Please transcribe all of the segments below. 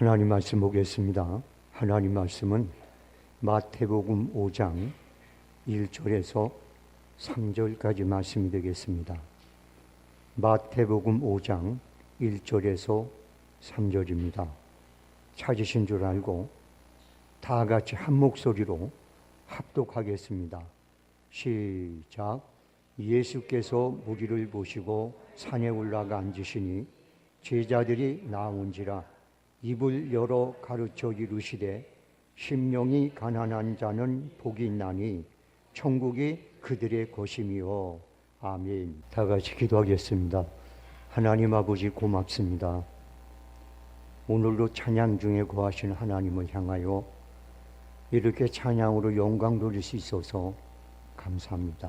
하나님 말씀 보겠습니다. 하나님 말씀은 마태복음 5장 1절에서 3절까지 말씀이 되겠습니다. 마태복음 5장 1절에서 3절입니다. 찾으신 줄 알고 다 같이 한 목소리로 합독하겠습니다. 시작. 예수께서 무리를 보시고 산에 올라가 앉으시니 제자들이 나온지라 입을 열어 가르쳐 이르시되 심령이 가난한 자는 복이 있나니 천국이 그들의 것이미요. 아멘. 다 같이 기도하겠습니다. 하나님 아버지 고맙습니다. 오늘도 찬양 중에 거하신 하나님을 향하여 이렇게 찬양으로 영광 돌릴 수 있어서 감사합니다.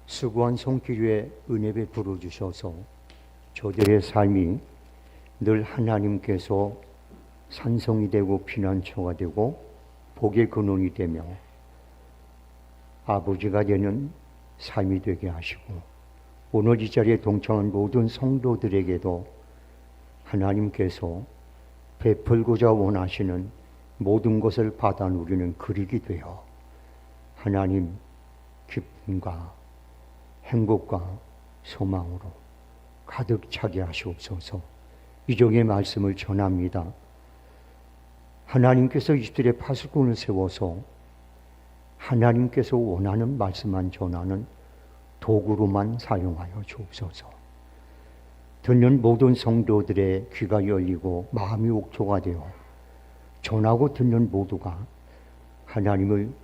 수고한 손길 위에 은혜 베풀어 주셔서 저들의 삶이 늘 하나님께서 산성이 되고 피난처가 되고 복의 근원이 되며 아버지가 되는 삶이 되게 하시고 오늘 이 자리에 동참한 모든 성도들에게도 하나님께서 베풀고자 원하시는 모든 것을 받아 누리는 그릇이 되어 하나님 기쁨과 행복과 소망으로 가득 차게 하시옵소서. 이종의 말씀을 전합니다. 하나님께서 이스라엘의 파수꾼을 세워서 하나님께서 원하는 말씀만 전하는 도구로만 사용하여 주옵소서. 듣는 모든 성도들의 귀가 열리고 마음이 옥토가 되어 전하고 듣는 모두가 하나님을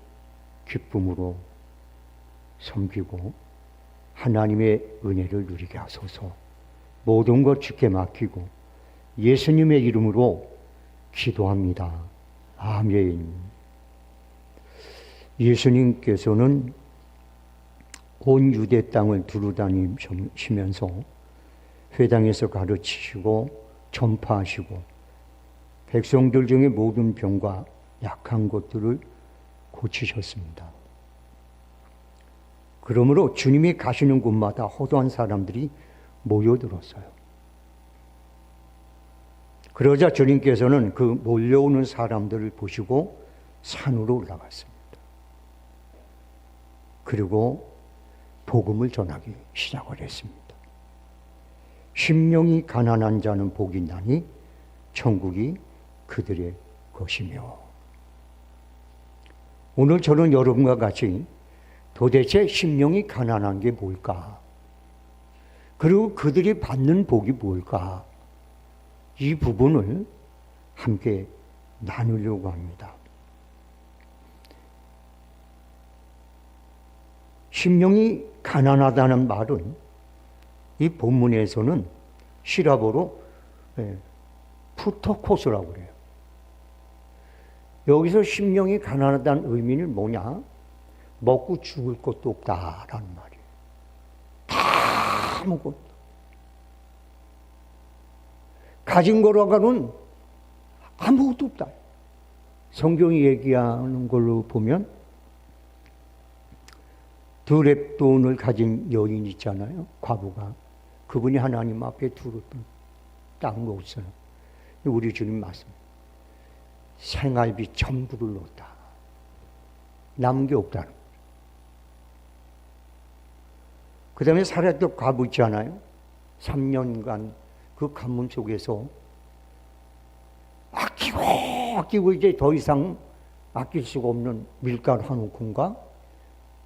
기쁨으로 섬기고 하나님의 은혜를 누리게 하소서. 모든 것 주께 맡기고 예수님의 이름으로 기도합니다. 아멘. 예수님께서는 온 유대 땅을 두루다니시면서 회당에서 가르치시고 전파하시고 백성들 중에 모든 병과 약한 것들을 고치셨습니다. 그러므로 주님이 가시는 곳마다 호도한 사람들이 모여들었어요. 그러자 주님께서는 그 몰려오는 사람들을 보시고 산으로 올라갔습니다. 그리고 복음을 전하기 시작을 했습니다. 심령이 가난한 자는 복이 있나니 천국이 그들의 것이며. 오늘 저는 여러분과 같이 도대체 심령이 가난한 게 뭘까? 그리고 그들이 받는 복이 뭘까? 이 부분을 함께 나누려고 합니다. 심령이 가난하다는 말은 이 본문에서는 시라보로 푸토코스라고 그래요. 여기서 심령이 가난하다는 의미는 뭐냐? 먹고 죽을 것도 없다라는 말이에요. 다 아무것도. 가진 거로는 아무것도 없다. 성경이 얘기하는 걸로 보면 두 렙돈을 가진 여인 있잖아요. 과부가. 그분이 하나님 앞에 두 렙돈 딴 거 없어요. 우리 주님 말씀. 생활비 전부를 넣었다. 남은 게 없다는 거예요. 그 다음에 사례도 과부 있잖아요. 3년간 그 가문 속에서 아끼고 이제 더 이상 아낄 수가 없는 밀가루 한 움큼과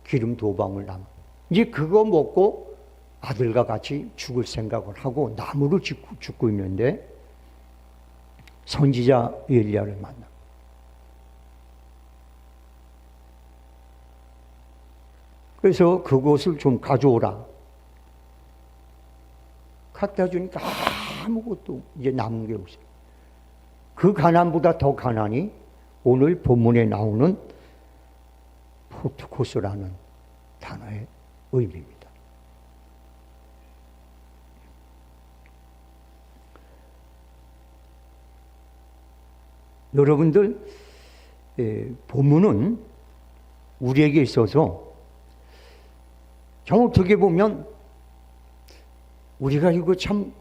기름 2방울 남. 이제 그거 먹고 아들과 같이 죽을 생각을 하고 나무를 죽고 있는데 선지자 엘리야를 만나. 그래서 그것을 좀 가져오라. 갖다 주니까 아무것도 이제 남은 게 없어요. 그 가난보다 더 가난이 오늘 본문에 나오는 포트코스라는 단어의 의미입니다. 여러분들, 본문은 우리에게 있어서 정 어떻게 보면 우리가 이거 참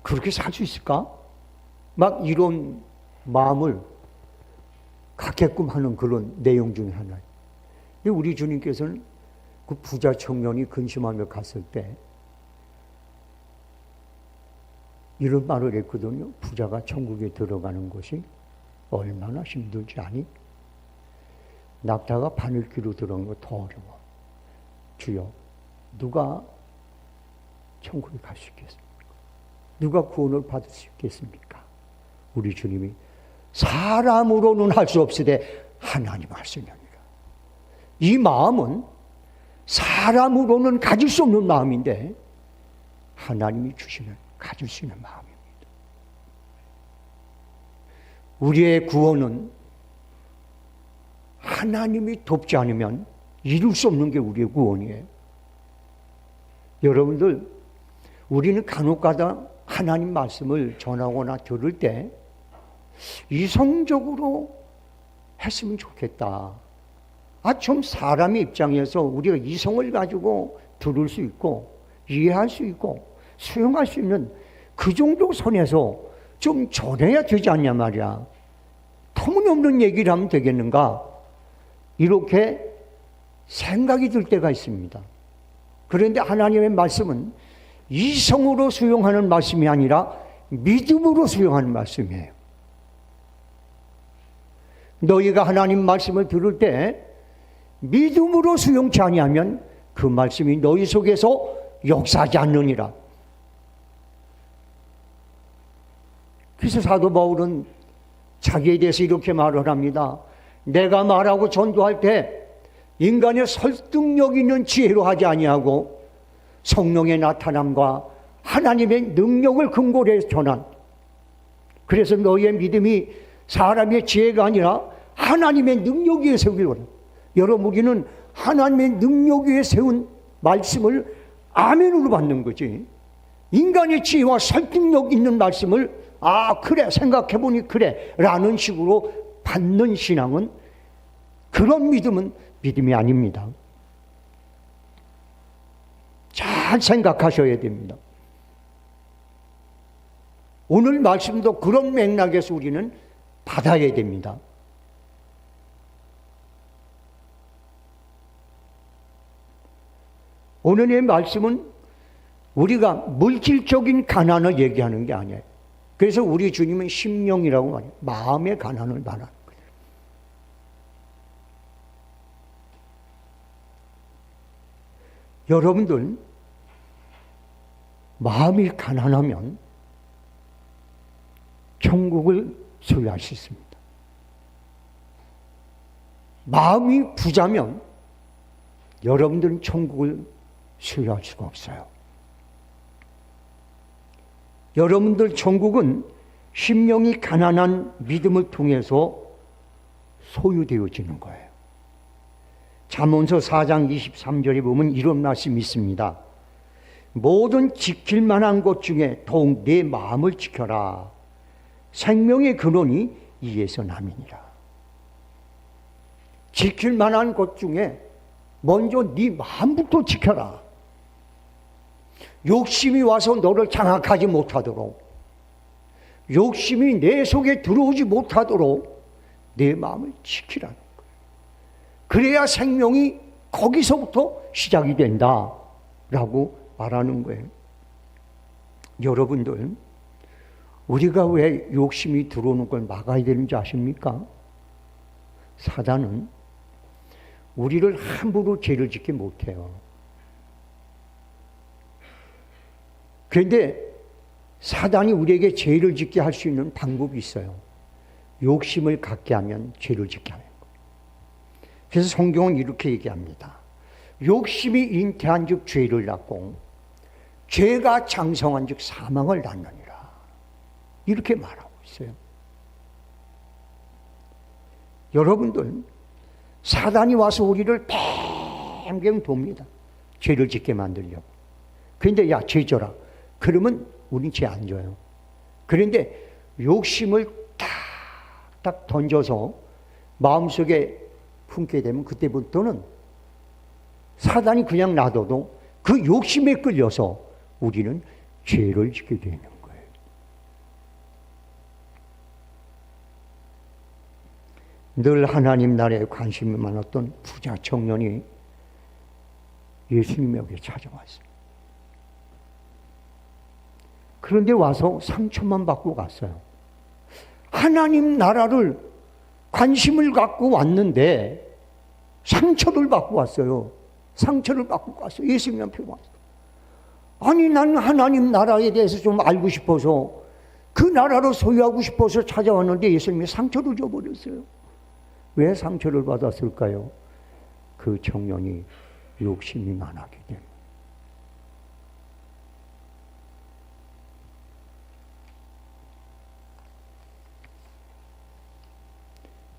그렇게 살 수 있을까? 막 이런 마음을 갖게끔 하는 그런 내용 중에 하나예요. 우리 주님께서는 그 부자 청년이 근심하며 갔을 때 이런 말을 했거든요. 부자가 천국에 들어가는 것이 얼마나 힘들지 아니? 낙타가 바늘귀로 들어간 거 더 어려워. 주여, 누가 천국에 갈 수 있겠습니까? 누가 구원을 받을 수 있겠습니까? 우리 주님이 사람으로는 할 수 없으되 하나님 할 수 있느니라. 이 마음은 사람으로는 가질 수 없는 마음인데 하나님이 주시면 가질 수 있는 마음입니다. 우리의 구원은 하나님이 돕지 않으면 이룰 수 없는 게 우리의 구원이에요. 여러분들, 우리는 간혹가다 하나님 말씀을 전하거나 들을 때 이성적으로 했으면 좋겠다. 좀 사람의 입장에서 우리가 이성을 가지고 들을 수 있고 이해할 수 있고 수용할 수 있는 그 정도 선에서 좀 전해야 되지 않냐 말이야. 터무니없는 얘기를 하면 되겠는가? 이렇게 생각이 들 때가 있습니다. 그런데 하나님의 말씀은 이성으로 수용하는 말씀이 아니라 믿음으로 수용하는 말씀이에요. 너희가 하나님 말씀을 들을 때 믿음으로 수용치 아니하면 그 말씀이 너희 속에서 역사하지 않느니라. 그래서 사도 바울은 자기에 대해서 이렇게 말을 합니다. 내가 말하고 전도할 때 인간의 설득력 있는 지혜로 하지 아니하고 성령의 나타남과 하나님의 능력을 근거로 해서 전한. 그래서 너희의 믿음이 사람의 지혜가 아니라 하나님의 능력 위에 세우기를 원해. 여러분, 우리는 하나님의 능력 위에 세운 말씀을 아멘으로 받는 거지. 인간의 지혜와 설득력 있는 말씀을 그래, 생각해보니 그래 라는 식으로 받는 신앙은, 그런 믿음은 믿음이 아닙니다. 잘 생각하셔야 됩니다. 오늘 말씀도 그런 맥락에서 우리는 받아야 됩니다. 오늘의 말씀은 우리가 물질적인 가난을 얘기하는 게 아니에요. 그래서 우리 주님은 심령이라고 말해요. 마음의 가난을 말하는 거예요. 여러분들, 마음이 가난하면 천국을 소유할 수 있습니다. 마음이 부자면 여러분들은 천국을 소유할 수가 없어요. 여러분들 천국은 심령이 가난한 믿음을 통해서 소유되어지는 거예요. 잠언서 4장 23절에 보면 이런 말씀이 있습니다. 모든 지킬 만한 것 중에 더욱 내 마음을 지켜라. 생명의 근원이 이에서 남이니라. 지킬 만한 것 중에 먼저 네 마음부터 지켜라. 욕심이 와서 너를 장악하지 못하도록, 욕심이 내 속에 들어오지 못하도록 내 마음을 지키라는 거예요. 그래야 생명이 거기서부터 시작이 된다라고 말하는 거예요. 여러분들, 우리가 왜 욕심이 들어오는 걸 막아야 되는지 아십니까? 사단은 우리를 함부로 죄를 짓게 못해요. 그런데 사단이 우리에게 죄를 짓게 할 수 있는 방법이 있어요. 욕심을 갖게 하면 죄를 짓게 하는 거예요. 그래서 성경은 이렇게 얘기합니다. 욕심이 잉태한 즉 죄를 낳고 죄가 장성한 즉 사망을 낳느니라. 이렇게 말하고 있어요. 여러분들, 사단이 와서 우리를 뱅뱅 돕니다. 죄를 짓게 만들려고. 그런데 야, 죄 져라. 그러면 우린 죄 안 져요. 그런데 욕심을 딱 던져서 마음속에 품게 되면 그때부터는 사단이 그냥 놔둬도 그 욕심에 끌려서 우리는 죄를 짓게 되는 거예요. 늘 하나님 나라에 관심이 많았던 부자 청년이 예수님에게 찾아왔어요. 그런데 와서 상처만 받고 갔어요. 하나님 나라를 관심을 갖고 왔는데 상처를 받고 왔어요. 상처를 받고 갔어요. 예수님 앞에 왔어요. 아니, 난 하나님 나라에 대해서 좀 알고 싶어서 그 나라를 소유하고 싶어서 찾아왔는데 예수님이 상처를 줘버렸어요. 왜 상처를 받았을까요? 그 청년이 욕심이 많았기 때문에.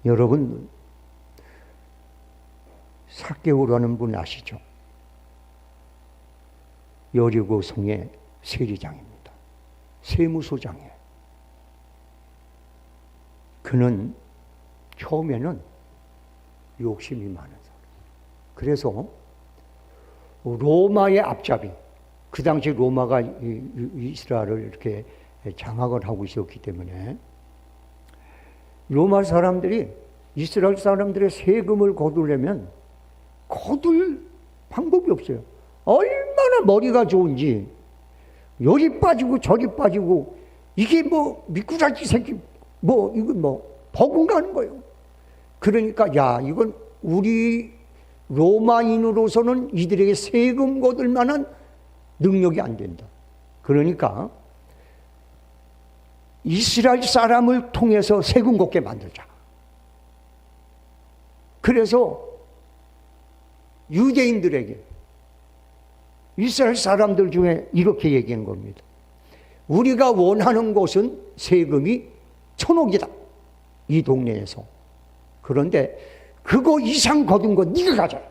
여러분, 삭개오라는 분 아시죠? 여리고성의 세리장입니다. 세무소장이에요. 그는 처음에는 욕심이 많은 사람. 그래서 로마의 앞잡이, 그 당시 로마가 이스라엘을 이렇게 장악을 하고 있었기 때문에 로마 사람들이 이스라엘 사람들의 세금을 거두려면 거둘 방법이 없어요. 얼마나 머리가 좋은지 여기 빠지고 저기 빠지고 이게 뭐 미꾸라지 새끼 이건 버금가는 거예요. 그러니까 야, 이건 우리 로마인으로서는 이들에게 세금 거둘 만한 능력이 안 된다. 그러니까 이스라엘 사람을 통해서 세금 걷게 만들자. 그래서 유대인들에게, 이스라엘 사람들 중에 이렇게 얘기한 겁니다. 우리가 원하는 곳은 세금이 1,000억이다. 이 동네에서. 그런데 그거 이상 거둔 거 네가 가져라.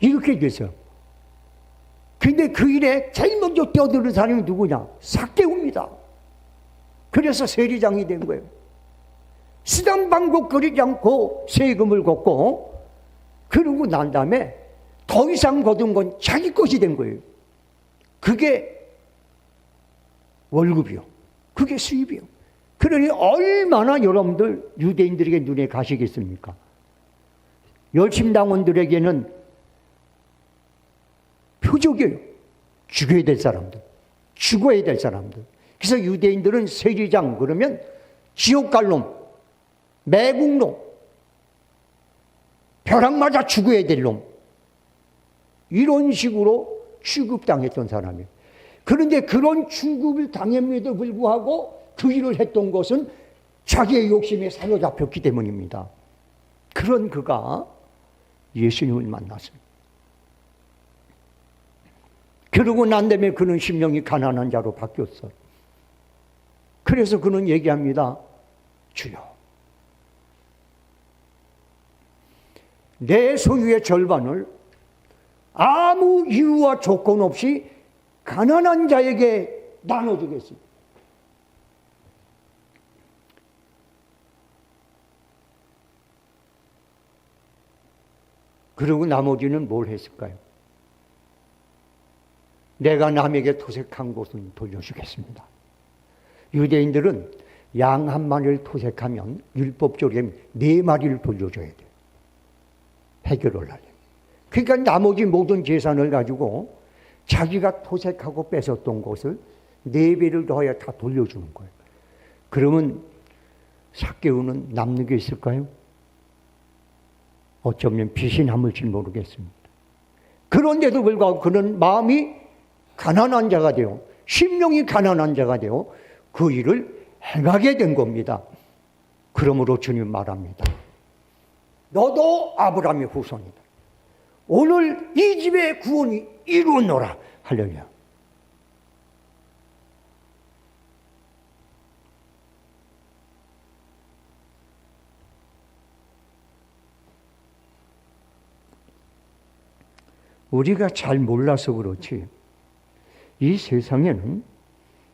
이렇게 됐어요. 근데 그 일에 제일 먼저 뛰어드는 사람이 누구냐? 삭개오입니다. 그래서 세리장이 된 거예요. 수단 방법 거리지 않고 세금을 걷고, 그러고 난 다음에 더 이상 거둔 건 자기 것이 된 거예요. 그게 월급이요. 그게 수입이요. 그러니 얼마나 여러분들 유대인들에게 눈에 가시겠습니까? 열심당원들에게는 표적이에요. 죽여야 될 사람들, 죽어야 될 사람들. 그래서 유대인들은 세리장 그러면 지옥 갈 놈, 매국놈, 벼락 맞아 죽어야 될 놈, 이런 식으로 취급당했던 사람이에요. 그런데 그런 취급을 당함에도 불구하고 그 일을 했던 것은 자기의 욕심에 사로잡혔기 때문입니다. 그런 그가 예수님을 만났습니다. 그러고 난 다음에 그는 심령이 가난한 자로 바뀌었어요. 그래서 그는 얘기합니다. 주여, 내 소유의 절반을 아무 이유와 조건 없이 가난한 자에게 나눠주겠습니다. 그리고 나머지는 뭘 했을까요? 내가 남에게 토색한 곳은 돌려주겠습니다. 유대인들은 양 한 마리를 토색하면 율법적으로 4마리를 돌려줘야 돼요. 해결을 하려면. 그러니까 나머지 모든 재산을 가지고 자기가 토색하고 뺏었던 것을 4배를 더해야 다 돌려주는 거예요. 그러면 삭개오는 남는 게 있을까요? 어쩌면 빚이 남을지 모르겠습니다. 그런데도 불구하고 그는 마음이 가난한 자가 되어, 심령이 가난한 자가 되어 그 일을 행하게 된 겁니다. 그러므로 주님 말합니다. 너도 아브라함의 후손이다. 오늘 이 집의 구원이 이루어노라. 할렐루야. 우리가 잘 몰라서 그렇지 이 세상에는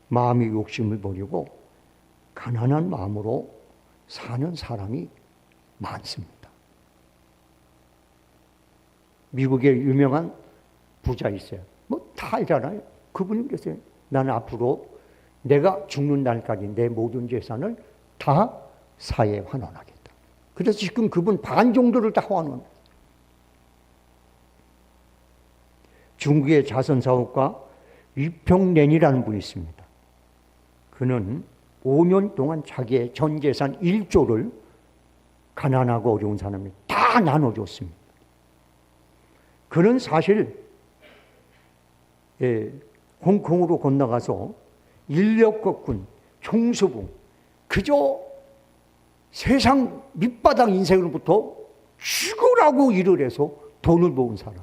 마음의 욕심을 버리고 가난한 마음으로 사는 사람이 많습니다. 미국에 유명한 부자 있어요. 다 알잖아요. 그분이 그랬어요. 나는 앞으로 내가 죽는 날까지 내 모든 재산을 다 사에 환원하겠다. 그래서 지금 그분 반 정도를 다 환원. 중국의 자선사업가 위평렌이라는 분이 있습니다. 그는 5년 동안 자기의 전 재산 1조를 가난하고 어려운 사람이 다 나눠줬습니다. 그는 사실 홍콩으로 건너가서 인력거꾼, 총수부, 그저 세상 밑바닥 인생으로부터 죽으라고 일을 해서 돈을 모은 사람.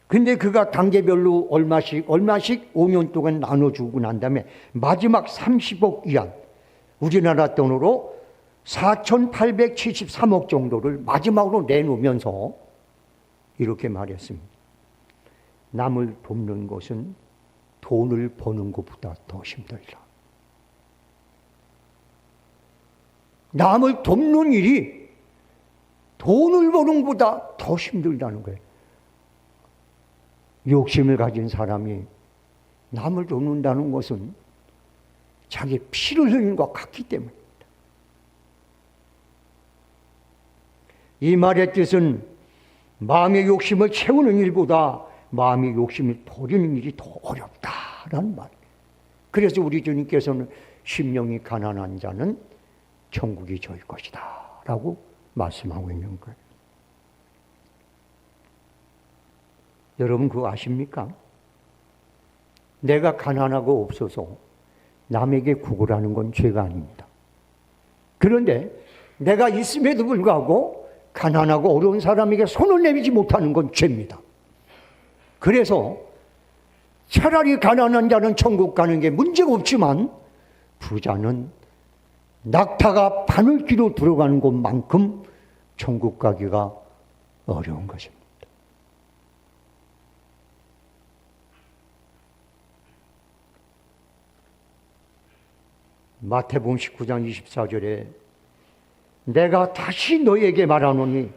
근데 그가 단계별로 얼마씩 5년 동안 나눠주고 난 다음에 마지막 30억 위안, 우리나라 돈으로 4,873억 정도를 마지막으로 내놓으면서 이렇게 말했습니다. 남을 돕는 것은 돈을 버는 것보다 더 힘들다. 남을 돕는 일이 돈을 버는 것보다 더 힘들다는 거예요. 욕심을 가진 사람이 남을 돕는다는 것은 자기 피를 흘리는 것 같기 때문입니다. 이 말의 뜻은 마음의 욕심을 채우는 일보다 마음의 욕심을 버리는 일이 더 어렵다라는 말이에요. 그래서 우리 주님께서는 심령이 가난한 자는 천국이 저일 것이다 라고 말씀하고 있는 거예요. 여러분 그거 아십니까? 내가 가난하고 없어서 남에게 구걸하는 건 죄가 아닙니다. 그런데 내가 있음에도 불구하고 가난하고 어려운 사람에게 손을 내밀지 못하는 건 죄입니다. 그래서 차라리 가난한 자는 천국 가는 게 문제가 없지만 부자는 낙타가 바늘귀로 들어가는 것만큼 천국 가기가 어려운 것입니다. 마태복음 19장 24절에 내가 다시 너에게 말하노니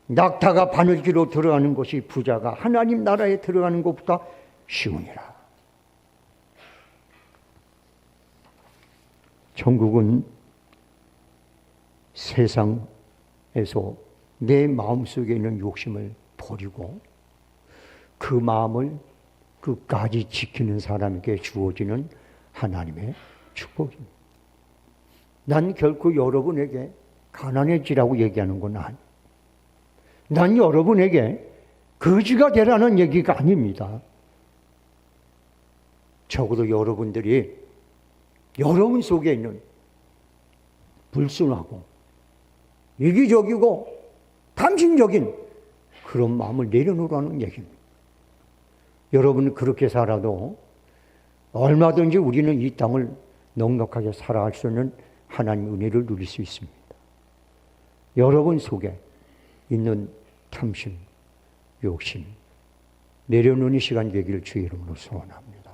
낙타가 바늘귀로 들어가는 것이 부자가 하나님 나라에 들어가는 것보다 쉬우니라. 천국은 세상에서 내 마음속에 있는 욕심을 버리고 그 마음을 끝까지 지키는 사람에게 주어지는 하나님의 축복입니다. 난 결코 여러분에게 가난해지라고 얘기하는 건 아니에요. 난 여러분에게 거지가 되라는 얘기가 아닙니다. 적어도 여러분들이 여러분 속에 있는 불순하고 이기적이고 탐심적인 그런 마음을 내려놓으라는 얘기입니다. 여러분은 그렇게 살아도 얼마든지 우리는 이 땅을 넉넉하게 살아갈 수 있는 하나님의 은혜를 누릴 수 있습니다. 여러분 속에 있는 탐심, 욕심 내려놓는 시간 되기를 주의 이름으로 소원합니다.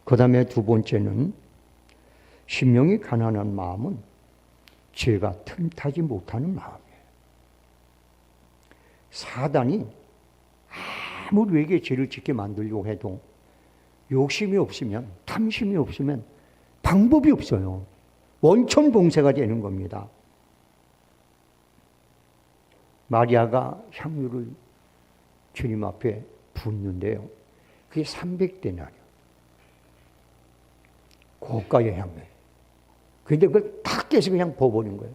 그 다음에 두 번째는 심령이 가난한 마음은 죄가 틈타지 못하는 마음이에요. 사단이 아무리 우리에게 죄를 짓게 만들려고 해도 욕심이 없으면, 탐심이 없으면 방법이 없어요. 원천봉쇄가 되는 겁니다. 마리아가 향유를 주님 앞에 붓는데요. 그게 300데나리요. 고가의 향유예요. 그런데 그걸 탁 깨서 그냥 부어버린 거예요.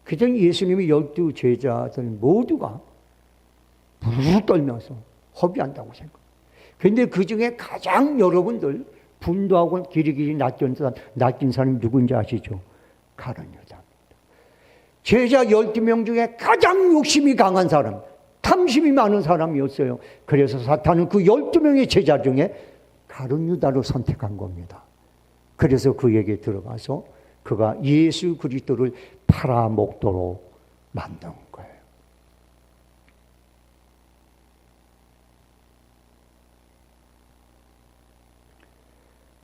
그때 예수님이 12 제자들 모두가 부르르 떨면서 허비한다고 생각해요. 그런데 그 중에 가장 여러분들 분도하고 길이길이 낚인 사람이 누군지 아시죠? 가룟 유다입니다. 제자 12명 중에 가장 욕심이 강한 사람, 탐심이 많은 사람이었어요. 그래서 사탄은 그 12명의 제자 중에 가룟 유다를 선택한 겁니다. 그래서 그에게 들어가서 그가 예수 그리스도를 팔아먹도록 만든 거예요.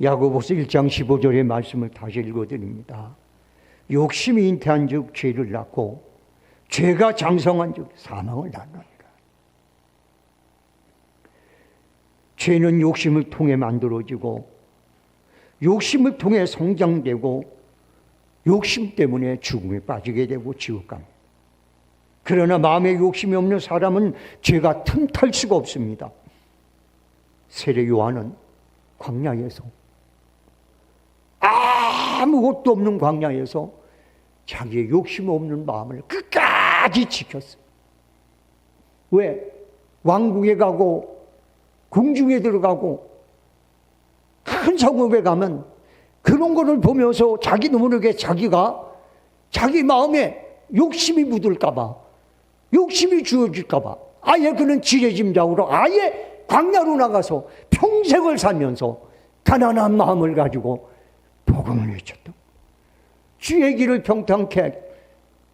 야고보서 1장 15절의 말씀을 다시 읽어드립니다. 욕심이 잉태한 즉 죄를 낳고 죄가 장성한 즉 사망을 낳느니라. 죄는 욕심을 통해 만들어지고 욕심을 통해 성장되고 욕심 때문에 죽음에 빠지게 되고 지옥 갑니다. 그러나 마음에 욕심이 없는 사람은 죄가 틈탈 수가 없습니다. 세례 요한은 광야에서, 아무것도 없는 광야에서 자기의 욕심 없는 마음을 끝까지 지켰어요. 왜? 왕궁에 가고 궁중에 들어가고 큰 성읍에 가면 그런 거를 보면서 자기도 모르게 자기가 자기 마음에 욕심이 묻을까 봐, 욕심이 주어질까 봐 아예 그는 지레짐작으로 아예 광야로 나가서 평생을 살면서 가난한 마음을 가지고 복음을 외쳤던, 주의 길을 평탄케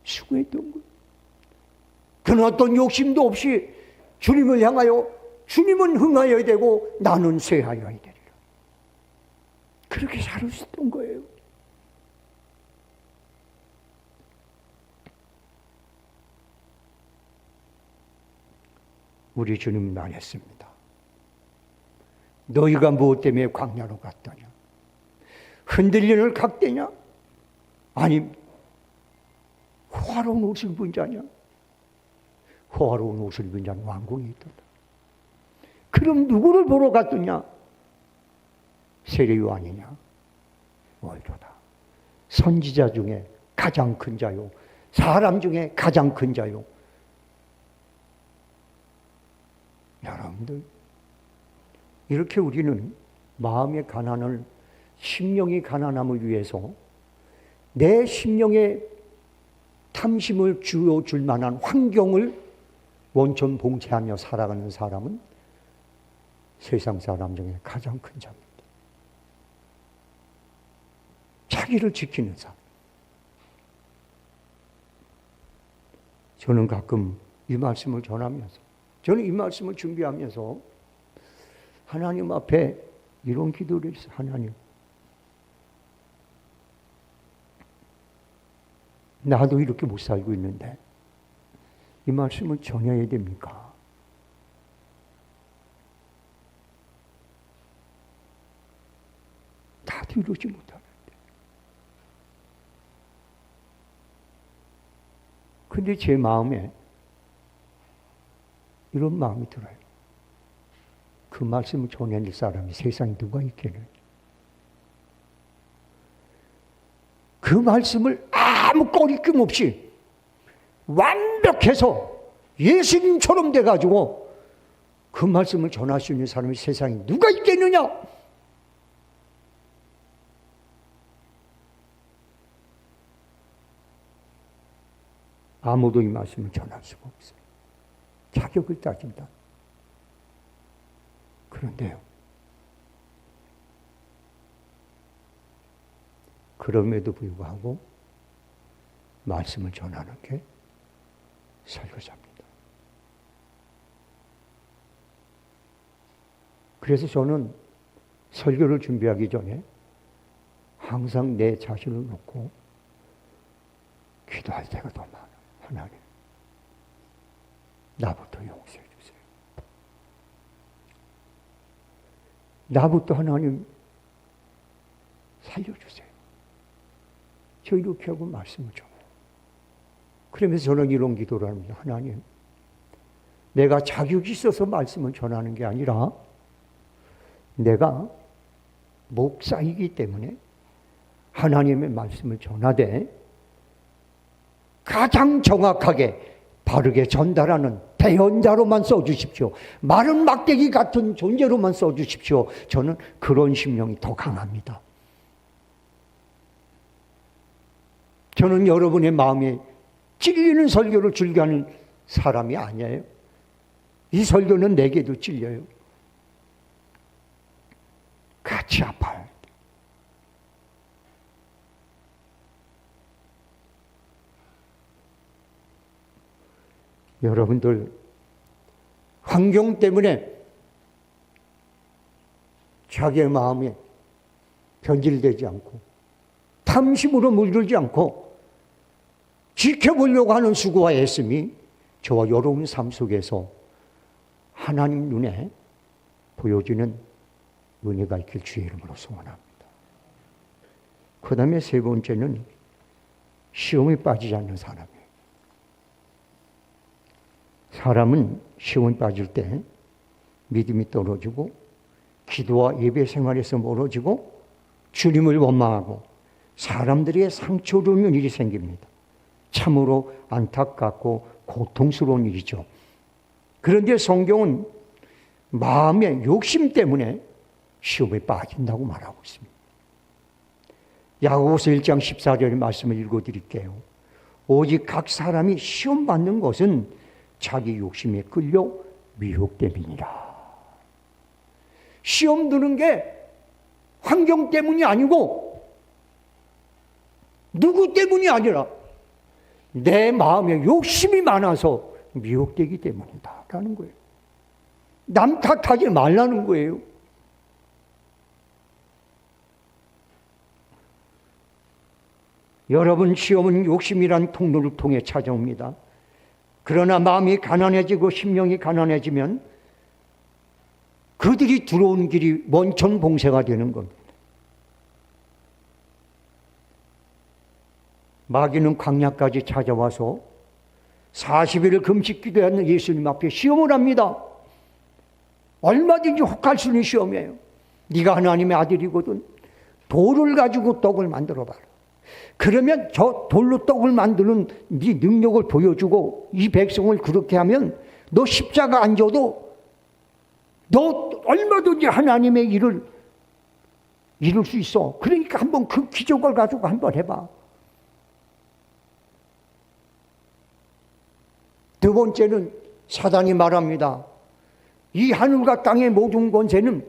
수고했던 거예요. 그는 어떤 욕심도 없이 주님을 향하여 주님은 흥하여야 되고 나는 쇠하여야 되리라, 그렇게 살았던 거예요. 우리 주님은 말했습니다. 너희가 무엇 때문에 광야로 갔더냐? 흔들리는 각대냐? 아니 호화로운 옷을 입은 자냐? 호화로운 옷을 입은 자는 왕궁에 있도다. 그럼 누구를 보러 갔더냐? 세례 요한이냐? 옳도다. 선지자 중에 가장 큰 자요, 사람 중에 가장 큰 자요. 여러분들, 이렇게 우리는 마음의 가난을, 심령의 가난함을 위해서 내 심령의 탐심을 주어줄 만한 환경을 원천 봉쇄하며 살아가는 사람은 세상 사람 중에 가장 큰 자입니다. 자기를 지키는 사람. 저는 가끔 이 말씀을 전하면서, 저는 이 말씀을 준비하면서 하나님 앞에 이런 기도를 했어요. 하나님, 나도 이렇게 못 살고 있는데 이 말씀을 전해야 됩니까? 나도 이루지 못하는데. 근데 제 마음에 이런 마음이 들어요. 그 말씀을 전해낼 사람이 세상에 누가 있겠느냐. 그 말씀을 아무 꺼리낌 없이 완벽해서 예수님처럼 돼가지고 그 말씀을 전할 수 있는 사람이 세상에 누가 있겠느냐. 아무도 이 말씀을 전할 수가 없어요. 자격을 따진다. 그런데요, 그럼에도 불구하고 말씀을 전하는 게 설교자입니다. 그래서 저는 설교를 준비하기 전에 항상 내 자신을 놓고 기도할 때가 더 많아. 하나님, 나부터 용서해 주세요. 나부터 하나님 살려주세요. 저 이렇게 하고 말씀을 전해요. 그러면서 저는 이런 기도를 합니다. 하나님, 내가 자격이 있어서 말씀을 전하는 게 아니라 내가 목사이기 때문에 하나님의 말씀을 전하되 가장 정확하게 바르게 전달하는 대언자로만 써주십시오. 마른 막대기 같은 존재로만 써주십시오. 저는 그런 심령이 더 강합니다. 저는 여러분의 마음에 찔리는 설교를 즐겨하는 사람이 아니에요. 이 설교는 내게도 찔려요. 같이 아파요. 여러분들, 환경 때문에 자기의 마음에 변질되지 않고 탐심으로 물들지 않고 지켜보려고 하는 수고와 애씀이 저와 여러분 삶 속에서 하나님 눈에 보여지는 은혜가 있길 주의 이름으로 소원합니다. 그 다음에 세 번째는 시험에 빠지지 않는 사람이에요. 사람은 시험에 빠질 때 믿음이 떨어지고 기도와 예배 생활에서 멀어지고 주님을 원망하고 사람들에게 상처를 주는 일이 생깁니다. 참으로 안타깝고 고통스러운 일이죠. 그런데 성경은 마음의 욕심 때문에 시험에 빠진다고 말하고 있습니다. 야고보서 1장 14절의 말씀을 읽어드릴게요. 오직 각 사람이 시험 받는 것은 자기 욕심에 끌려 미혹됨이니라. 시험 드는 게 환경 때문이 아니고 누구 때문이 아니라 내 마음에 욕심이 많아서 미혹되기 때문이다 라는 거예요. 남 탓하지 말라는 거예요. 여러분, 시험은 욕심이란 통로를 통해 찾아옵니다. 그러나 마음이 가난해지고 심령이 가난해지면 그들이 들어온 길이 원천 봉쇄가 되는 겁니다. 마귀는 광야까지 찾아와서 40일을 금식 기도하는 예수님 앞에 시험을 합니다. 얼마든지 혹할 수 있는 시험이에요. 네가 하나님의 아들이거든 돌을 가지고 떡을 만들어 봐라. 그러면 저 돌로 떡을 만드는 네 능력을 보여주고 이 백성을 그렇게 하면 너 십자가 안 져도 너 얼마든지 하나님의 일을 이룰 수 있어. 그러니까 한번 그 기적을 가지고 한번 해봐. 두 번째는 사단이 말합니다. 이 하늘과 땅의 모든 권세는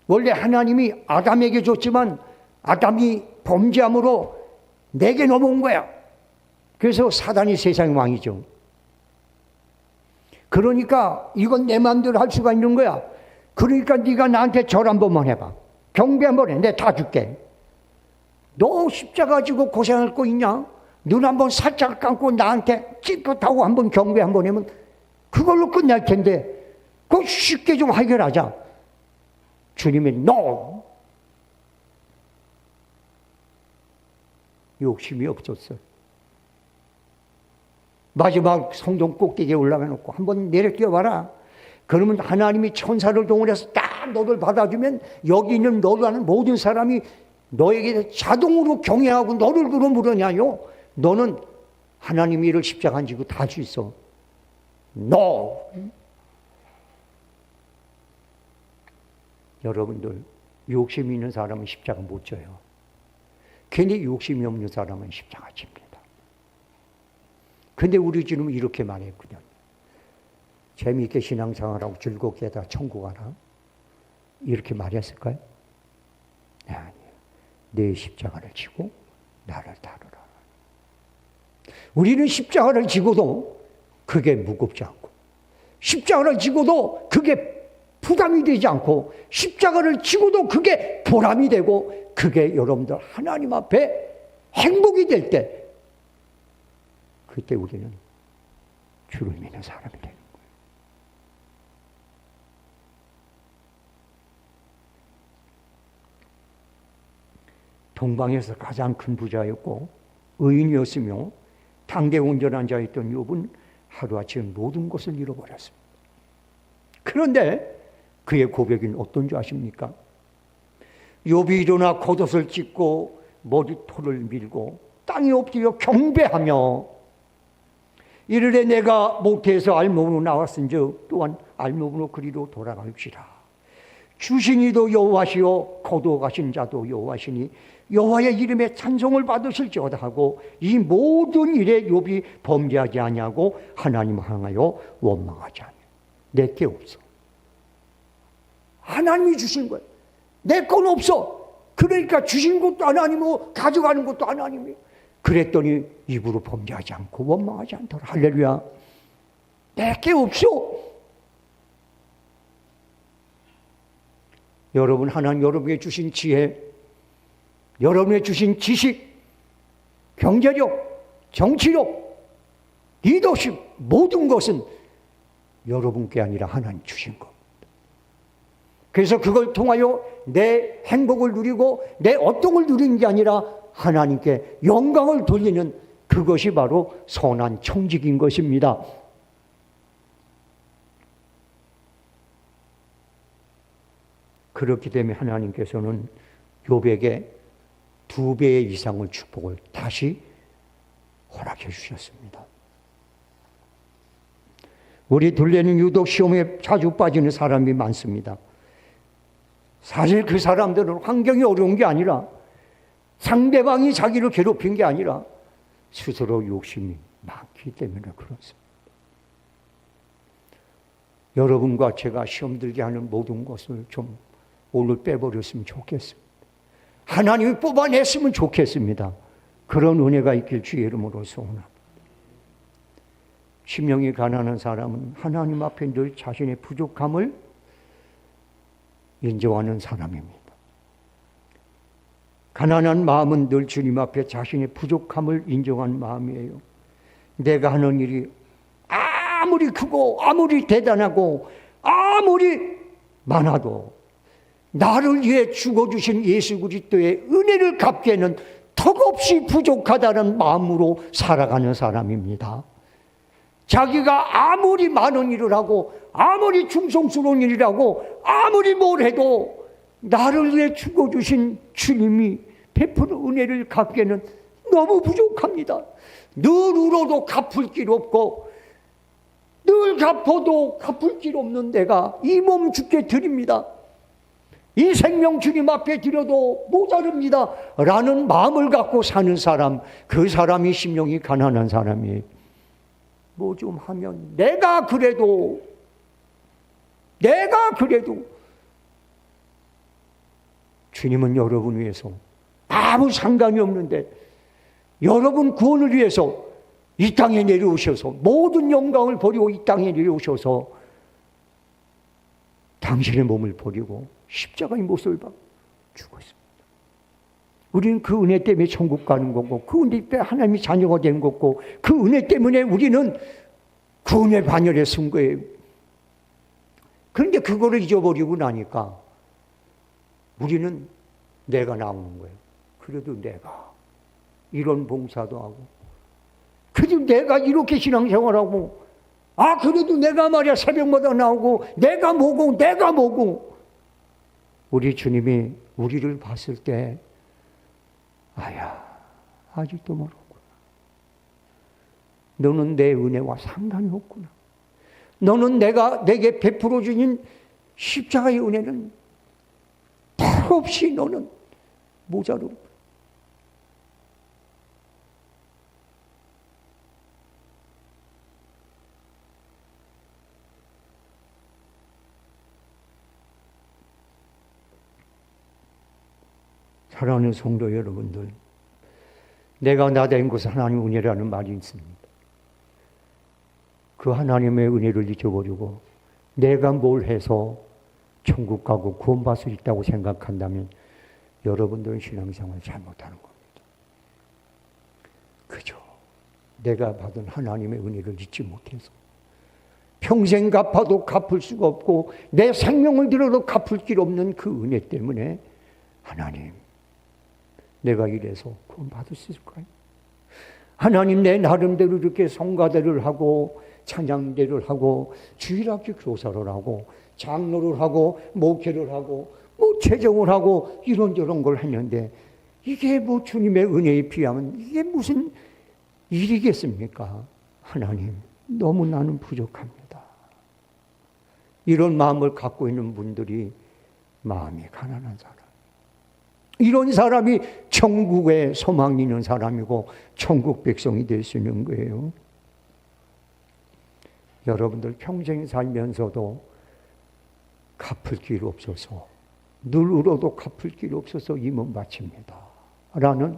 원래 하나님이 아담에게 줬지만 아담이 범죄함으로 내게 넘어온 거야. 그래서 사단이 세상의 왕이죠. 그러니까 이건 내 마음대로 할 수가 있는 거야. 그러니까 네가 나한테 절 한 번만 해봐. 경배 한 번 해. 내가 다 줄게. 너 십자가 지고 고생할 거 있냐? 눈 한 번 살짝 감고 나한테 찌끗하고 한 번 경배 한 번 하면 그걸로 끝날 텐데 그거 쉽게 좀 해결하자. 주님이 no. 욕심이 없었어요. 마지막 성전 꼭대기에 올라가 놓고 한번 내려 뛰어봐라. 그러면 하나님이 천사를 동원해서 딱 너를 받아주면 여기 있는 너라는 모든 사람이 너에게 자동으로 경외하고 너를 그러 물으냐요. 너는 하나님 일을 십자가 안 지고 다 할 수 있어. No. 여러분들 욕심이 있는 사람은 십자가 못 져요. 괜히 욕심이 없는 사람은 십자가 집니다. 근데 우리 지금 이렇게 말했거든요. 재미있게 신앙생활하고 즐겁게 하다 천국 가라. 이렇게 말했을까요? 아니에요. 내 십자가를 지고 나를 따르라. 우리는 십자가를 지고도 그게 무겁지 않고 십자가를 지고도 그게 부담이 되지 않고 십자가를 지고도 그게 보람이 되고 그게 여러분들 하나님 앞에 행복이 될 때 그때 우리는 주를 믿는 사람이 되는 거예요. 동방에서 가장 큰 부자였고 의인이었으며 당대 온전한 자였던 욥은 하루아침에 모든 것을 잃어버렸습니다. 그런데 그의 고백은 어떤 줄 아십니까? 욥이 일어나 겉옷을 찢고 머리털을 밀고 땅에 엎드려 경배하며 이르되 내가 모태에서 알몸으로 나왔은즉 또한 알몸으로 그리로 돌아갈지라. 주신 이도 여호와시요 거두어가신 자도 여호와시니 여호와의 이름에 찬송을 받으실지어다 하고 이 모든 일에 욥이 범죄하지 아니하고 하나님을 향하여 원망하지 아니하고 내게 없어. 하나님이 주신 거예요. 내 건 없어. 그러니까 주신 것도 하나님이고 가져가는 것도 하나님이에요. 그랬더니 입으로 범죄하지 않고 원망하지 않더라. 할렐루야. 내게 없어. 여러분, 하나님 여러분에게 주신 지혜, 여러분에게 주신 지식, 경제력, 정치력, 리더십 모든 것은 여러분께 아니라 하나님 주신 겁니다. 그래서 그걸 통하여 내 행복을 누리고 내 어떤 누리는 게 아니라 하나님께 영광을 돌리는 그것이 바로 선한 청직인 것입니다. 그렇기 때문에 하나님께서는 욥에게 2배의 이상의 축복을 다시 허락해 주셨습니다. 우리 둘레는 유독 시험에 자주 빠지는 사람이 많습니다. 사실 그 사람들은 환경이 어려운 게 아니라 상대방이 자기를 괴롭힌 게 아니라 스스로 욕심이 많기 때문에 그렇습니다. 여러분과 제가 시험 들게 하는 모든 것을 좀 오늘 빼버렸으면 좋겠습니다. 하나님이 뽑아냈으면 좋겠습니다. 그런 은혜가 있길 주의 이름으로 소원합니다. 심령이 가난한 사람은 하나님 앞에 늘 자신의 부족함을 인정하는 사람입니다. 가난한 마음은 늘 주님 앞에 자신의 부족함을 인정하는 마음이에요. 내가 하는 일이 아무리 크고 아무리 대단하고 아무리 많아도 나를 위해 죽어주신 예수 그리스도의 은혜를 갚기에는 턱없이 부족하다는 마음으로 살아가는 사람입니다. 자기가 아무리 많은 일을 하고 아무리 충성스러운 일을 하고 아무리 뭘 해도 나를 위해 죽어주신 주님이 베푸는 은혜를 갚기에는 너무 부족합니다. 늘 울어도 갚을 길 없고 늘 갚아도 갚을 길 없는 내가 이 몸 주께 드립니다. 이 생명 주님 앞에 드려도 모자릅니다 라는 마음을 갖고 사는 사람, 그 사람이 심령이 가난한 사람이에요. 뭐 좀 하면 내가 그래도 주님은 여러분 위해서 아무 상관이 없는데 여러분 구원을 위해서 이 땅에 내려오셔서 모든 영광을 버리고 이 땅에 내려오셔서 당신의 몸을 버리고 십자가의 못을 박아 죽었습니다. 우리는 그 은혜 때문에 천국 가는 거고 그 은혜 때문에 하나님의 자녀가 된 거고 그 은혜 때문에 우리는 구원의 반열에 쓴 거예요. 그런데 그거를 잊어버리고 나니까 우리는 내가 나오는 거예요. 그래도 내가 이런 봉사도 하고 그래도 내가 이렇게 신앙생활하고 그래도 내가 말이야 새벽마다 나오고 내가 뭐고 우리 주님이 우리를 봤을 때 아직도 모르구나. 너는 내 은혜와 상관이 없구나. 너는 내게 베풀어 주신 십자가의 은혜는 턱없이 너는 모자르구나. 사랑하는 성도 여러분들, 내가 나 된 것은 하나님의 은혜라는 말이 있습니다. 그 하나님의 은혜를 잊어버리고 내가 뭘 해서 천국 가고 구원받을 수 있다고 생각한다면 여러분들은 신앙생활을 잘못하는 겁니다. 그죠? 내가 받은 하나님의 은혜를 잊지 못해서 평생 갚아도 갚을 수가 없고 내 생명을 들어도 갚을 길 없는 그 은혜 때문에 하나님, 내가 이래서 구원받을 수 있을까요? 하나님, 내 나름대로 이렇게 성가대를 하고 찬양대를 하고 주일학교 교사를 하고 장로를 하고 목회를 하고 재정을 하고 이런저런 걸 했는데 이게 주님의 은혜에 비하면 이게 무슨 일이겠습니까? 하나님, 너무 나는 부족합니다. 이런 마음을 갖고 있는 분들이 마음이 가난한 사람. 이런 사람이 천국에 소망이 있는 사람이고 천국 백성이 될 수 있는 거예요. 여러분들 평생 살면서도 갚을 길 없어서 늘 울어도 갚을 길 없어서 이 몸 바칩니다 라는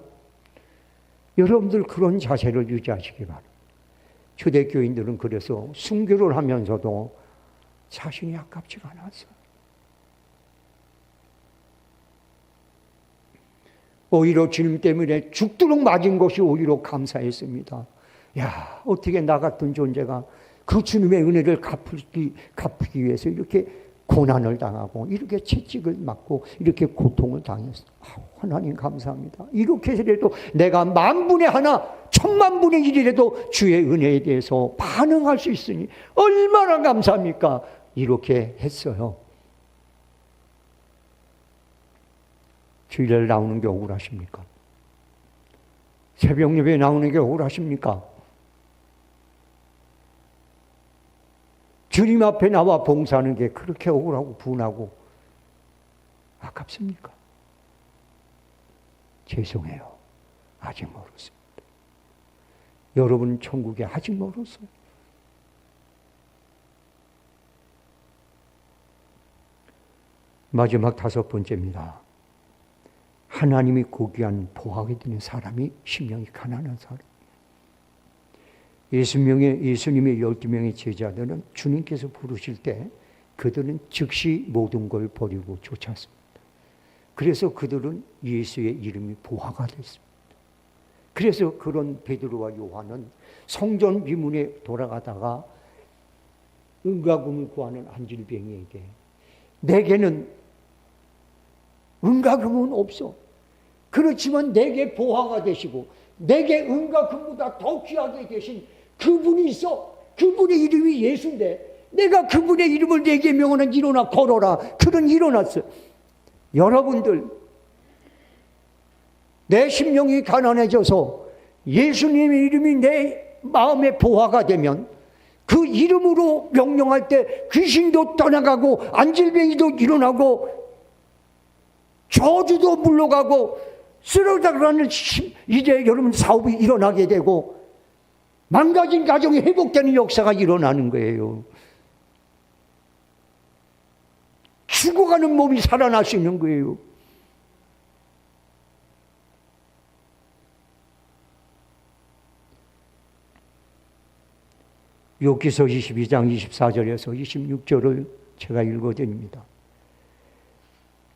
여러분들 그런 자세를 유지하시기 바랍니다. 초대교인들은 그래서 순교를 하면서도 자신이 아깝지가 않았어요. 오히려 주님 때문에 죽도록 맞은 것이 오히려 감사했습니다. 어떻게 나 같은 존재가 그 주님의 은혜를 갚기 위해서 이렇게 고난을 당하고 이렇게 채찍을 맞고 이렇게 고통을 당했어. 하나님 감사합니다. 이렇게 해서라도 내가 10,000분의 1, 10,000,000분의 1이라도 주의 은혜에 대해서 반응할 수 있으니 얼마나 감사합니까? 이렇게 했어요. 주일날 나오는 게 억울하십니까? 새벽 예배 나오는 게 억울하십니까? 주님 앞에 나와 봉사하는 게 그렇게 억울하고 분하고 아깝습니까? 죄송해요. 아직 멀었습니다. 여러분 천국에 아직 멀었어요. 마지막 5번째입니다. 하나님이 고귀한 보화가 되는 사람이 심령이 가난한 사람. 예수님의 12명의 제자들은 주님께서 부르실 때 그들은 즉시 모든 걸 버리고 쫓았습니다. 그래서 그들은 예수의 이름이 보화가 됐습니다. 그래서 그런 베드로와 요한은 성전 비문에 돌아가다가 은과 금을 구하는 안질뱅이에게 내게는 은과 금은 없어. 그렇지만 내게 보화가 되시고 내게 은과 금보다 더 귀하게 계신 그분이 있어. 그분의 이름이 예수인데 내가 그분의 이름을 내게 명하는 일어나 걸어라. 그런 일어났어요. 여러분들 내 심령이 가난해져서 예수님의 이름이 내 마음의 보화가 되면 그 이름으로 명령할 때 귀신도 떠나가고 안질뱅이도 일어나고 저주도 물러가고 쓰러져가는 이제 여러분 사업이 일어나게 되고 망가진 가정이 회복되는 역사가 일어나는 거예요. 죽어가는 몸이 살아날 수 있는 거예요. 욥기서 22장 24절에서 26절을 제가 읽어드립니다.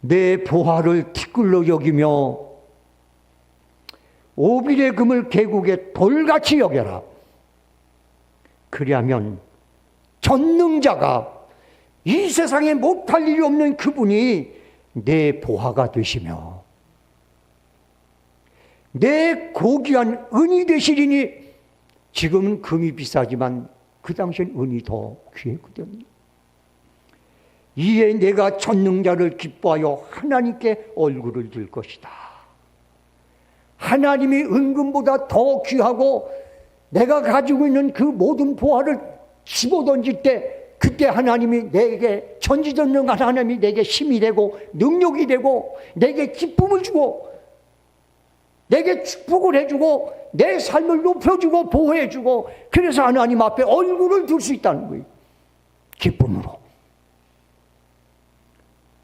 내 보화를 티끌로 여기며 오빌의 금을 계곡에 돌같이 여겨라. 그리하면 전능자가 이 세상에 못할 일이 없는 그분이 내 보화가 되시며 내 고귀한 은이 되시리니 지금은 금이 비싸지만 그 당시엔 은이 더 귀했거든요. 이에 내가 전능자를 기뻐하여 하나님께 얼굴을 들 것이다. 하나님이 은금보다 더 귀하고 내가 가지고 있는 그 모든 보화를 집어던질 때 그때 하나님이 내게 전지전능한 하나님이 내게 힘이 되고 능력이 되고 내게 기쁨을 주고 내게 축복을 해주고 내 삶을 높여주고 보호해주고 그래서 하나님 앞에 얼굴을 들 수 있다는 거예요. 기쁨으로.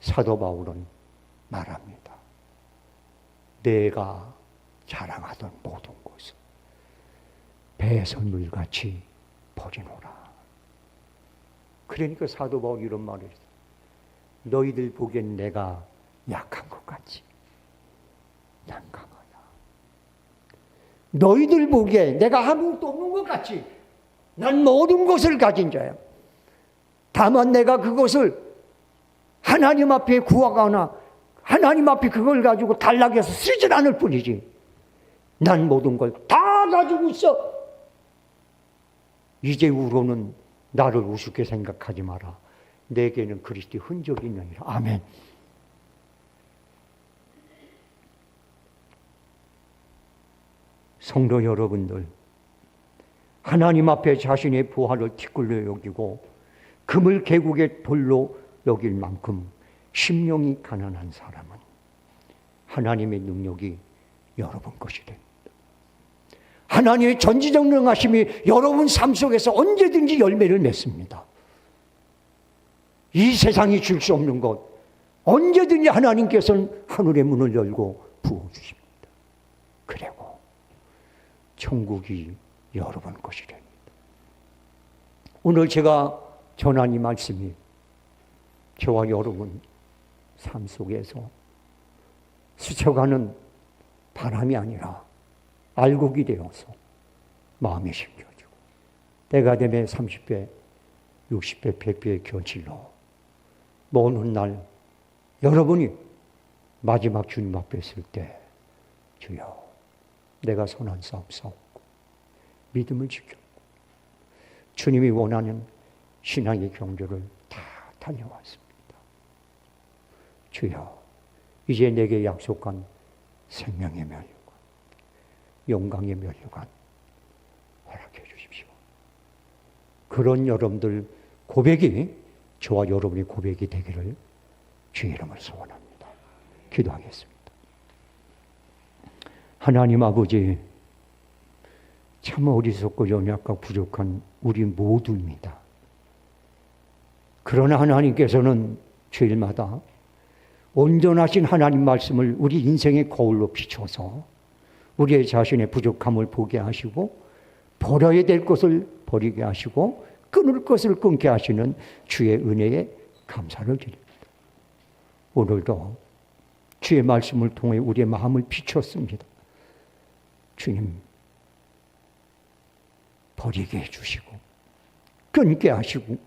사도 바울은 말합니다. 내가 자랑하던 모든 것을 배설물같이 버리노라. 그러니까 사도 바울이 이런 말을 했어요. 너희들 보기엔 내가 약한 것 같지? 난 강하다. 너희들 보기에 내가 아무것도 없는 것 같지? 난 모든 것을 가진 자야. 다만 내가 그것을 하나님 앞에 구하거나 하나님 앞에 그걸 가지고 단락해서 쓰질 않을 뿐이지. 난 모든 걸 다 가지고 있어. 이제후로는 나를 우습게 생각하지 마라. 내게는 그리스도의 흔적이 있느니라. 아멘. 성도 여러분들, 하나님 앞에 자신의 보화를 티끌로 여기고 금을 계곡의 돌로 여길 만큼 심령이 가난한 사람은 하나님의 능력이 여러분 것이 됩니다. 하나님의 전지전능하심이 여러분 삶 속에서 언제든지 열매를 맺습니다. 이 세상이 줄 수 없는 것 언제든지 하나님께서는 하늘의 문을 열고 부어주십니다. 그리고 천국이 여러분 것이 됩니다. 오늘 제가 전한 이 말씀이 저와 여러분 삶 속에서 스쳐가는 바람이 아니라 알곡이 되어서 마음에 심겨지고 때가 되면 30배, 60배, 100배의 견질로 먼 훗날 여러분이 마지막 주님 앞에 있을 때 주여 내가 선한 싸움 싸웠고 믿음을 지켰고 주님이 원하는 신앙의 경주를 다 달려왔습니다. 주여 이제 내게 약속한 생명의 면류관, 영광의 면류관 허락해 주십시오. 그런 여러분들 고백이 저와 여러분의 고백이 되기를 주의 이름으로 소원합니다. 기도하겠습니다. 하나님 아버지, 참 어리석고 연약하고 부족한 우리 모두입니다. 그러나 하나님께서는 주일마다 온전하신 하나님 말씀을 우리 인생의 거울로 비춰서 우리의 자신의 부족함을 보게 하시고 버려야 될 것을 버리게 하시고 끊을 것을 끊게 하시는 주의 은혜에 감사를 드립니다. 오늘도 주의 말씀을 통해 우리의 마음을 비췄습니다. 주님, 버리게 해주시고 끊게 하시고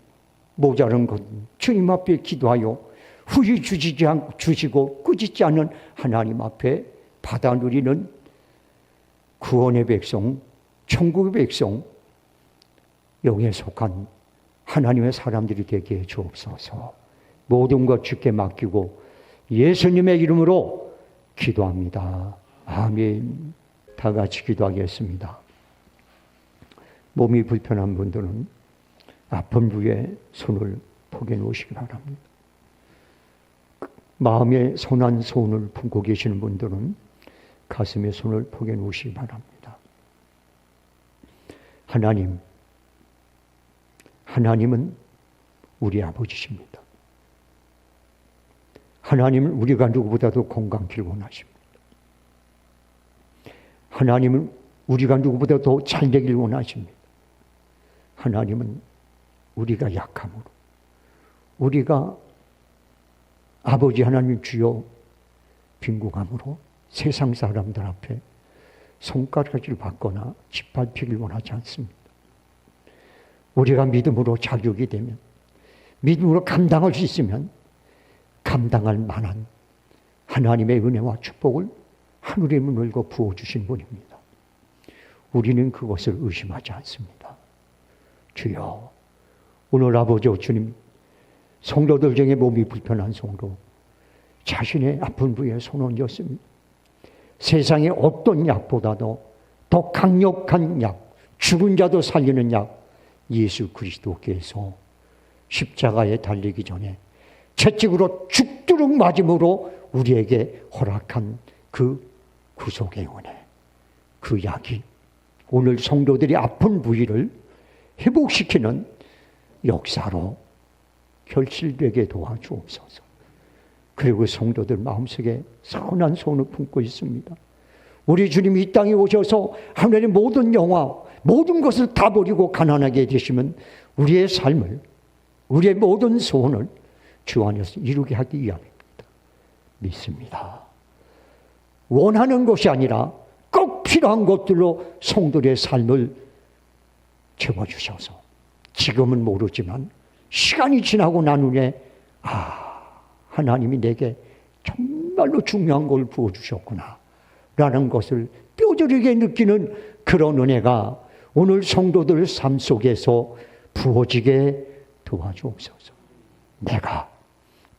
모자른 것 주님 앞에 기도하여 후히 주시고 꾸짖지 않는 하나님 앞에 받아 누리는 구원의 백성, 천국의 백성, 영에 속한 하나님의 사람들이 되게 해 주옵소서. 모든 것 주께 맡기고 예수님의 이름으로 기도합니다. 아멘. 다 같이 기도하겠습니다. 몸이 불편한 분들은 아픈 부위에 손을 포개 놓으시기 바랍니다. 마음에 선한 소원을 품고 계시는 분들은 가슴에 손을 포개 놓으시기 바랍니다. 하나님은 우리 아버지십니다. 하나님은 우리가 누구보다도 건강길 원하십니다. 하나님은 우리가 누구보다 더 잘되길 원하십니다. 하나님은 우리가 약함으로, 우리가 아버지 하나님 주여 빈궁함으로 세상 사람들 앞에 손가락질 받거나 짓밟히길 원하지 않습니다. 우리가 믿음으로 자격이 되면, 믿음으로 감당할 수 있으면 감당할 만한 하나님의 은혜와 축복을 하늘의 문을 열고 부어주신 분입니다. 우리는 그것을 의심하지 않습니다. 주여, 오늘 아버지 주님, 성도들 중에 몸이 불편한 성도, 자신의 아픈 부위에 손을 얹었습니다. 세상의 어떤 약보다도 더 강력한 약, 죽은 자도 살리는 약, 예수 그리스도께서 십자가에 달리기 전에 채찍으로 죽도록 맞음으로 우리에게 허락한 그 구속의 은혜, 그 약이 오늘 성도들이 아픈 부위를 회복시키는 역사로 결실되게 도와주옵소서. 그리고 성도들 마음속에 선한 소원을 품고 있습니다. 우리 주님이 이 땅에 오셔서 하늘의 모든 영화, 모든 것을 다 버리고 가난하게 되시면 우리의 삶을, 우리의 모든 소원을 주 안에서 이루게 하기 위함입니다. 믿습니다. 원하는 것이 아니라 꼭 필요한 것들로 성도의 삶을 채워주셔서 지금은 모르지만 시간이 지나고 난 후에 하나님이 내게 정말로 중요한 걸 부어주셨구나 라는 것을 뼈저리게 느끼는 그런 은혜가 오늘 성도들 삶 속에서 부어지게 도와주옵소서. 내가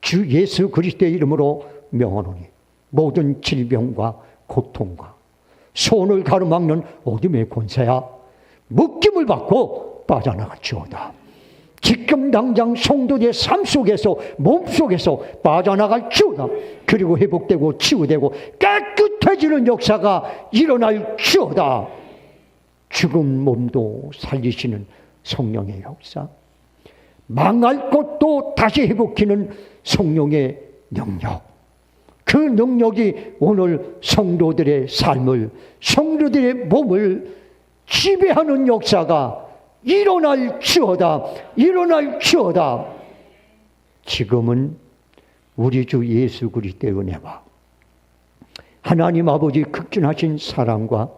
주 예수 그리스도의 이름으로 명하노니 모든 질병과 고통과 소원을 가로막는 어둠의 권세야 묶임을 받고 빠져나갈지어다. 지금 당장 성도의 삶 속에서, 몸 속에서 빠져나갈지어다. 그리고 회복되고 치유되고 깨끗해지는 역사가 일어날지어다. 죽은 몸도 살리시는 성령의 역사, 망할 것도 다시 회복하는 성령의 능력, 그 능력이 오늘 성도들의 삶을, 성도들의 몸을 지배하는 역사가 일어날지어다. 일어날지어다. 지금은 우리 주 예수 그리스도의 은혜와 하나님 아버지 극진하신 사랑과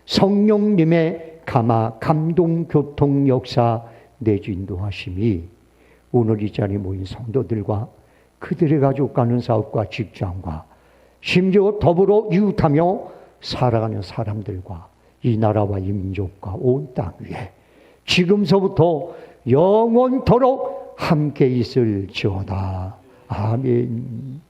성령님의 감동, 교통, 역사, 내주 인도하심이 오늘 이 자리에 모인 성도들과 그들이 가지고 가는 사업과 직장과 심지어 더불어 이웃하며 살아가는 사람들과 이 나라와 이 민족과 온 땅 위에 지금서부터 영원토록 함께 있을지어다. 아멘.